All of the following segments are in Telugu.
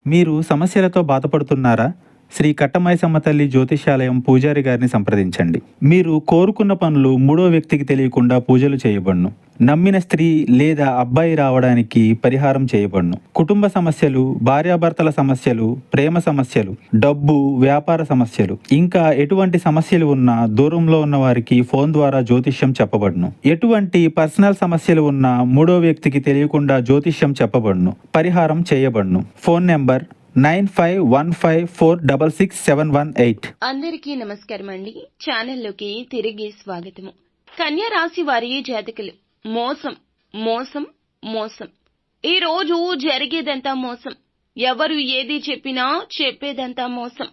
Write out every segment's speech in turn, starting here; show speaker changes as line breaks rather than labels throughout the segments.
మీరు సమస్యలతో బాధపడుతున్నారా? శ్రీ కట్టమైసమ్మ తల్లి జ్యోతిష్యాలయం పూజారి గారిని సంప్రదించండి. మీరు కోరుకున్న పనులు మూడో వ్యక్తికి తెలియకుండా పూజలు చేయబడును. నమ్మిన స్త్రీ లేదా అబ్బాయి రావడానికి పరిహారం చేయబడును. కుటుంబ సమస్యలు, భార్యాభర్తల సమస్యలు, ప్రేమ సమస్యలు, డబ్బు, వ్యాపార సమస్యలు, ఇంకా ఎటువంటి సమస్యలు ఉన్నా దూరంలో ఉన్న వారికి ఫోన్ ద్వారా జ్యోతిష్యం చెప్పబడును. ఎటువంటి పర్సనల్ సమస్యలు ఉన్నా మూడో వ్యక్తికి తెలియకుండా జ్యోతిష్యం చెప్పబడును, పరిహారం చేయబడును. Phone number 9515466718.
అందరికీ నమస్కారం అండి. ఛానల్లోకి తిరిగి స్వాగతము. కన్యా రాశి వారి జాతకులు మోసం మోసం మోసం. ఈ రోజు జరిగేదంతా మోసం. ఎవరు ఏది చెప్పినా చెప్పేదంతా మోసం.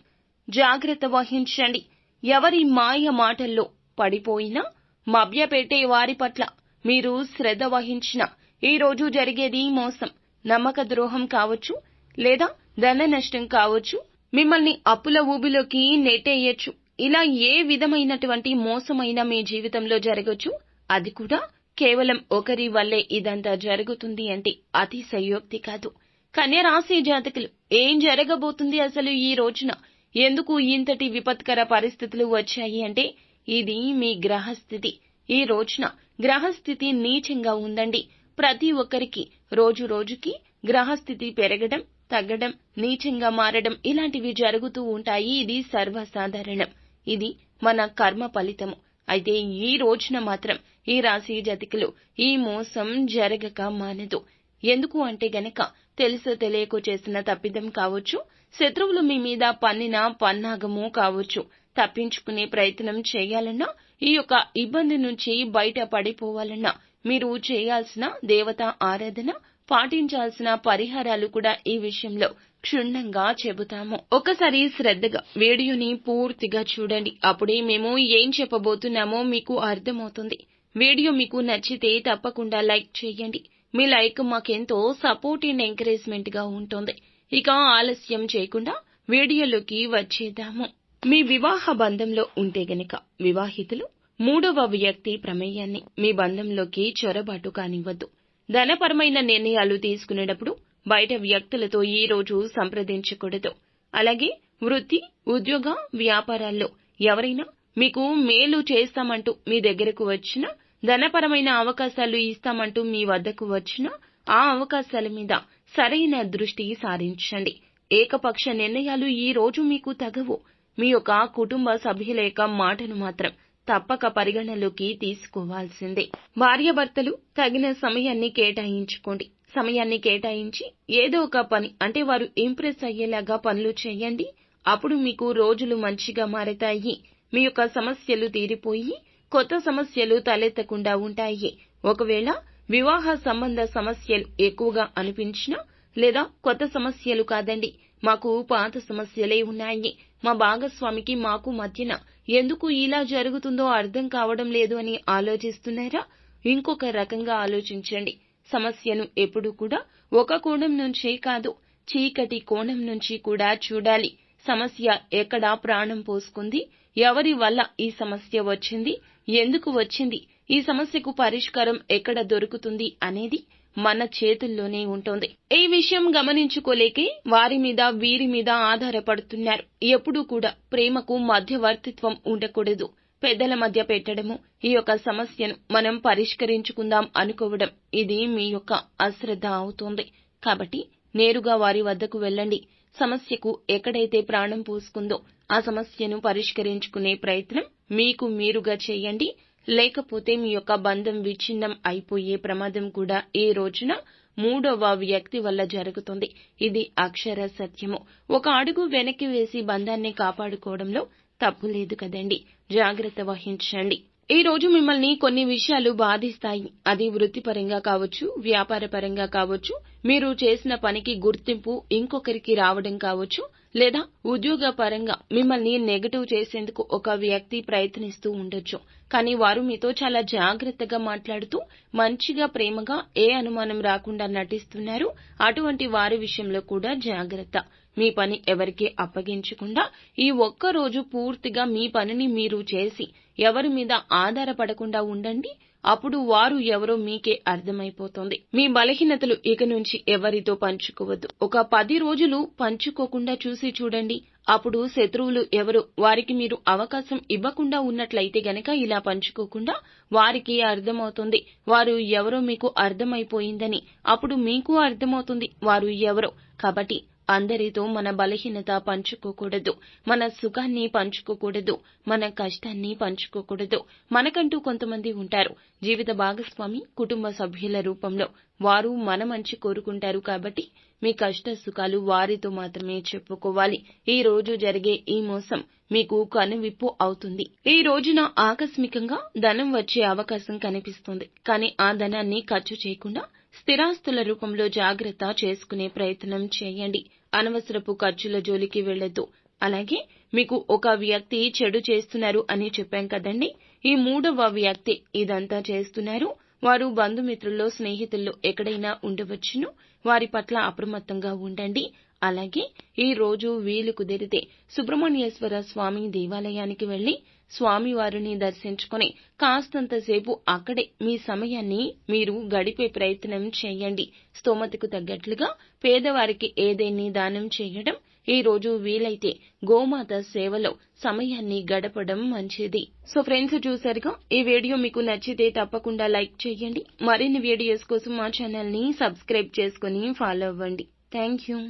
జాగ్రత్త వహించండి. ఎవరి మాయ మాటల్లో పడిపోయినా మభ్యపెట్టే వారి పట్ల మీరు శ్రద్ధ వహించిన ఈ రోజు జరిగేది మోసం. నమ్మక ద్రోహం కావచ్చు, లేదా ధన నష్టం కావచ్చు, మిమ్మల్ని అప్పుల ఊబిలోకి నెట్టేయచ్చు. ఇలా ఏ విధమైనటువంటి మోసమైన మీ జీవితంలో జరగచ్చు. అది కూడా కేవలం ఒకరి వల్లే ఇదంతా జరుగుతుంది అంటే అతిశయోక్తి కాదు. కన్యా రాశి జాతకులు ఏం జరగబోతుంది అసలు ఈ రోజున? ఎందుకు ఇంతటి విపత్కర పరిస్థితులు వచ్చాయి అంటే ఇది మీ గ్రహస్థితి. ఈ రోజున గ్రహస్థితి నీచంగా ఉందండి. ప్రతి ఒక్కరికి రోజు రోజుకి గ్రహస్థితి పెరగడం, తగ్గడం, నీచంగా మారడం ఇలాంటివి జరుగుతూ ఉంటాయి. ఇది సర్వసాధారణం. ఇది మన కర్మ ఫలితము. అయితే ఈ రోజున మాత్రం ఈ రాశి జాతకులు ఈ మోసం జరగక మానదు. ఎందుకు అంటే గనక తెలుసో తెలియకో చేసిన తప్పిదం కావచ్చు, శత్రువులు మీ మీద పన్నిన పన్నాగము కావచ్చు. తప్పించుకునే ప్రయత్నం చేయాలన్నా, ఈ యొక్క ఇబ్బంది నుంచి బయట పడిపోవాలన్నా మీరు చేయాల్సిన దేవతా ఆరాధన, పాటించాల్సిన పరిహారాలు కూడా ఈ విషయంలో క్షుణ్ణంగా చెబుతాము. ఒకసారి శ్రద్ధగా వీడియోని పూర్తిగా చూడండి. అప్పుడే మేము ఏం చెప్పబోతున్నామో మీకు అర్థమవుతుంది. వీడియో మీకు నచ్చితే తప్పకుండా లైక్ చేయండి. మీ లైక్ మాకెంతో సపోర్ట్ అండ్ ఎంకరేజ్మెంట్ గా ఉంటుంది. ఇక ఆలస్యం చేయకుండా వీడియోలోకి వచ్చేద్దాము. మీ వివాహ బంధంలో ఉంటే గనక వివాహితులు మూడవ వ్యక్తి ప్రమేయాన్ని మీ బంధంలోకి చొరబాటు కానివ్వద్దు. ధనపరమైన నిర్ణయాలు తీసుకునేటప్పుడు బయట వ్యక్తులతో ఈ రోజు సంప్రదించకూడదు. అలాగే వృత్తి, ఉద్యోగ, వ్యాపారాల్లో ఎవరైనా మీకు మేలు చేస్తామంటూ మీ దగ్గరకు వచ్చినా, ధనపరమైన అవకాశాలు ఇస్తామంటూ మీ వద్దకు వచ్చినా ఆ అవకాశాల మీద సరైన దృష్టి సారించండి. ఏకపక్ష నిర్ణయాలు ఈ రోజు మీకు తగవు. మీ యొక్క కుటుంబ సభ్యుల యొక్క మాటను మాత్రం తప్పక పరిగణలోకి తీసుకోవాల్సిందే. భార్యాభర్తలు తగిన సమయాన్ని కేటాయించుకోండి. సమయాన్ని కేటాయించి ఏదో ఒక పని అంటే వారు ఇంప్రెస్ అయ్యేలాగా పనులు చేయండి. అప్పుడు మీకు రోజులు మంచిగా మారతాయి. మీ యొక్క సమస్యలు తీరిపోయి కొత్త సమస్యలు తలెత్తకుండా ఉంటాయి. ఒకవేళ వివాహ సంబంధ సమస్యలు ఎక్కువగా అనిపించినా, లేదా కొత్త సమస్యలు కాదండి, మాకు పాత సమస్యలే ఉన్నాయి, మా భాగస్వామికి మాకు మధ్యన ఎందుకు ఇలా జరుగుతుందో అర్థం కావడం లేదు అని ఆలోచిస్తున్నారా? ఇంకొక రకంగా ఆలోచించండి. సమస్యను ఎప్పుడూ కూడా ఒక కోణం నుంచే కాదు, చీకటి కోణం నుంచి కూడా చూడాలి. సమస్య ఎక్కడ ప్రాణం పోసుకుంది, ఎవరి వల్ల ఈ సమస్య వచ్చింది, ఎందుకు వచ్చింది, ఈ సమస్యకు పరిష్కారం ఎక్కడ దొరుకుతుంది అనేది మన చేతుల్లోనే ఉంటుంది. ఈ విషయం గమనించుకోలేకే వారి మీద వీరి మీద ఆధారపడుతున్నారు. ఎప్పుడూ కూడా ప్రేమకు మధ్యవర్తిత్వం ఉండకూడదు. పెద్దల మధ్య పెట్టడము, ఈ యొక్క సమస్యను మనం పరిష్కరించుకుందాం అనుకోవడం, ఇది మీ యొక్క అశ్రద్ధ అవుతుంది. కాబట్టి నేరుగా వారి వద్దకు వెళ్ళండి. సమస్యకు ఎక్కడైతే ప్రాణం పోసుకుందో ఆ సమస్యను పరిష్కరించుకునే ప్రయత్నం మీకు మీరుగా చేయండి. లేకపోతే మీ యొక్క బంధం విచ్ఛిన్నం అయిపోయే ప్రమాదం కూడా ఈ రోజున మూడవ వ్యక్తి వల్ల జరుగుతుంది. ఇది అక్షర సత్యము. ఒక అడుగు వెనక్కి వేసి బంధాన్ని కాపాడుకోవడంలో తప్పు లేదు కదండి. జాగ్రత్త వహించండి. ఈ రోజు మిమ్మల్ని కొన్ని విషయాలు బాధిస్తాయి. అది వృత్తిపరంగా కావచ్చు, వ్యాపార పరంగా కావచ్చు, మీరు చేసిన పనికి గుర్తింపు ఇంకొకరికి రావడం కావచ్చు, లేదా ఉద్యోగ పరంగా మిమ్మల్ని నెగటివ్ చేసేందుకు ఒక వ్యక్తి ప్రయత్నిస్తూ ఉండొచ్చు. కానీ వారు మీతో చాలా జాగ్రత్తగా మాట్లాడుతూ మంచిగా, ప్రేమగా, ఏ అనుమానం రాకుండా నటిస్తున్నారు. అటువంటి వారి విషయంలో కూడా జాగ్రత్త. మీ పని ఎవరికీ అప్పగించకుండా ఈ ఒక్క రోజు పూర్తిగా మీ పనిని మీరు చేసి ఎవరి మీద ఆధారపడకుండా ఉండండి. అప్పుడు వారు ఎవరో మీకే అర్థమైపోతుంది. మీ బలహీనతలు ఇక నుంచి ఎవరితో పంచుకోవద్దు. ఒక 10 రోజులు పంచుకోకుండా చూసి చూడండి. అప్పుడు శత్రువులు ఎవరు వారికి మీరు అవకాశం ఇవ్వకుండా ఉన్నట్లయితే గనక ఇలా పంచుకోకుండా వారికి అర్థమవుతుంది వారు ఎవరో మీకు అర్థమైపోయిందని. అప్పుడు మీకు అర్థమవుతుంది వారు ఎవరో. కాబట్టి అందరితో మన బలహీనత పంచుకోకూడదు, మన సుఖాన్ని పంచుకోకూడదు, మన కష్టాన్ని పంచుకోకూడదు. మనకంటూ కొంతమంది ఉంటారు, జీవిత భాగస్వామి, కుటుంబ సభ్యుల రూపంలో. వారు మన మంచి కోరుకుంటారు. కాబట్టి మీ కష్ట సుఖాలు వారితో మాత్రమే చెప్పుకోవాలి. ఈ రోజు జరిగే ఈ మోసం మీకు కనువిప్పు అవుతుంది. ఈ రోజున ఆకస్మికంగా ధనం వచ్చే అవకాశం కనిపిస్తుంది. కానీ ఆ ధనాన్ని ఖర్చు చేయకుండా స్థిరాస్తుల రూపంలో జాగ్రత్త చేసుకునే ప్రయత్నం చేయండి. అనవసరపు ఖర్చుల జోలికి వెళ్లొద్దు. అలాగే మీకు ఒక వ్యక్తి చెడు చేస్తున్నారు అని చెప్పాం కదండి. ఈ 3వ వ్యక్తి ఇదంతా చేస్తున్నారు. వారు బంధుమిత్రుల్లో, స్నేహితుల్లో ఎక్కడైనా ఉండవచ్చును. వారి పట్ల అప్రమత్తంగా ఉండండి. అలాగే ఈ రోజు వీలు కుదిరితే సుబ్రహ్మణ్యేశ్వర స్వామి దేవాలయానికి వెళ్లి స్వామివారిని దర్శించుకొని కాస్తంతసేపు అక్కడే మీ సమయాన్ని మీరు గడిపే ప్రయత్నం చేయండి. స్తోమతకు తగ్గట్లుగా పేదవారికి ఏదేని దానం చేయడం, ఈ రోజు వీలైతే గోమాత సేవలో సమయాన్ని గడపడం మంచిది. సో ఫ్రెండ్స్, చూసారుగా, ఈ వీడియో మీకు నచ్చితే తప్పకుండా లైక్ చేయండి. మరిన్ని వీడియోస్ కోసం మా ఛానల్ ని సబ్స్క్రైబ్ చేసుకుని ఫాలో అవ్వండి. Thank you.